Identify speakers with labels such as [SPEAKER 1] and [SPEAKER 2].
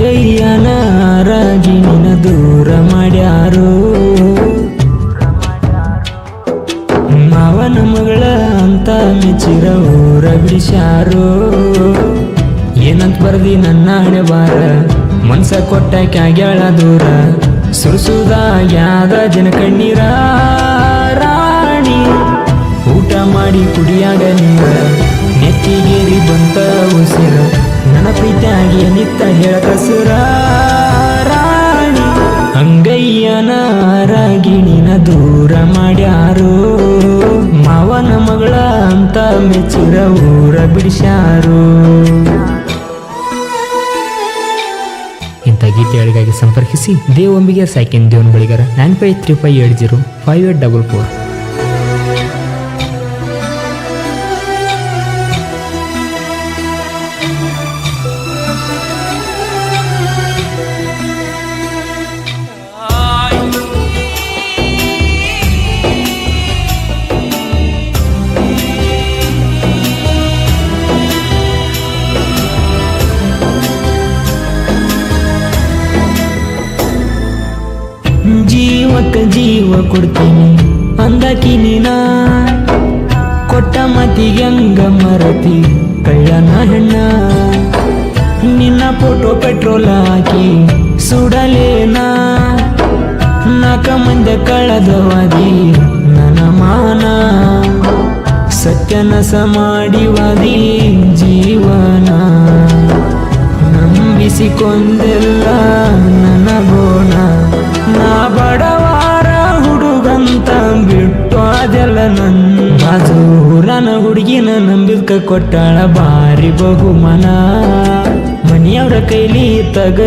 [SPEAKER 1] ಅಂಗೈಯನ ರಾಗಿ ನಿನ್ನ ದೂರ ಮಾಡ್ಯಾರೋ ಮಾವನ ಮಗಳ ಅಂತ ಮೆಚ್ಚಿರ ಊರ ಬಿಡಿಸ್ಯಾರೋ ಏನಂತ ಬರ್ದಿ ನನ್ನ ಹಣೆ ಬಾರ ಮನ್ಸ ಕೊಟ್ಟ ಕ್ಯಾಗ್ಯಾಳ ದೂರ ಸುರಿಸುದಾಗ್ಯಾದ ಜನ ಕಣ್ಣೀರ ರಾಣಿ ಊಟ ಮಾಡಿ ಕುಡಿಯಾಗ ನೀರ ನೆತ್ತಿಗೇರಿ ಬಂತ ಉಸಿರ ನನ್ನ ಪ್ರೀತಿಯಾಗಿ ನಿತ್ತ ಹೇಳಕಸುರ ರಾಣಿ ಅಂಗಯ್ಯನ ರಾಗಿಣಿನ ದೂರ ಮಾಡ್ಯಾರೋ ಮಾವನ ಮಗಳ ಅಂತ ಮೆಚ್ಚಿರ ಊರ ಬಿಡಿಸ್ಯಾರೋ. ಇಂಥ ಗೀತೆಗಳಿಗಾಗಿ ಸಂಪರ್ಕಿಸಿ ದೇವಂಬಿಗೆ ಸಾಕಿನ್ ದೇವನ್ ಬಳಿಗಾರ 9535805844. ಜೀವಕ್ಕ ಜೀವ ಕೊಡ್ತೀನಿ ಅಂದಕಿ ನೀನ ಕೊಟ್ಟ ಮತಿಗೆ ಹಂಗ ಮರತಿ ಕಳ್ಳನ ಹೆಣ್ಣ ನಿನ್ನ ಫೋಟೋ ಪೆಟ್ರೋಲ್ ಹಾಕಿ ಸುಡಲೇನ ನಾಕ ಮಂದ ಕಳೆದವಾದಿ ನನ್ನ ಮಾನ ಸತ್ಯನಸ ಮಾಡಿವಾದಿ ಜೀವನ ನಂಬಿಸಿಕೊಂದೆಲ್ಲ ನನ್ನ ಗೋಣ ನಾ ಬಡವಾರ ಹುಡುಗಂತ ಬಿಟ್ಟು ಅದೆಲ್ಲ ನನ್ನ ಬಾಜೂರನ ಹುಡುಗಿನ ನಂಬಿಕ ಕೊಟ್ಟಾಳ ಬಾರಿ ಬಹುಮನ ಮನೆಯವರ ಕೈಲಿ ತಗ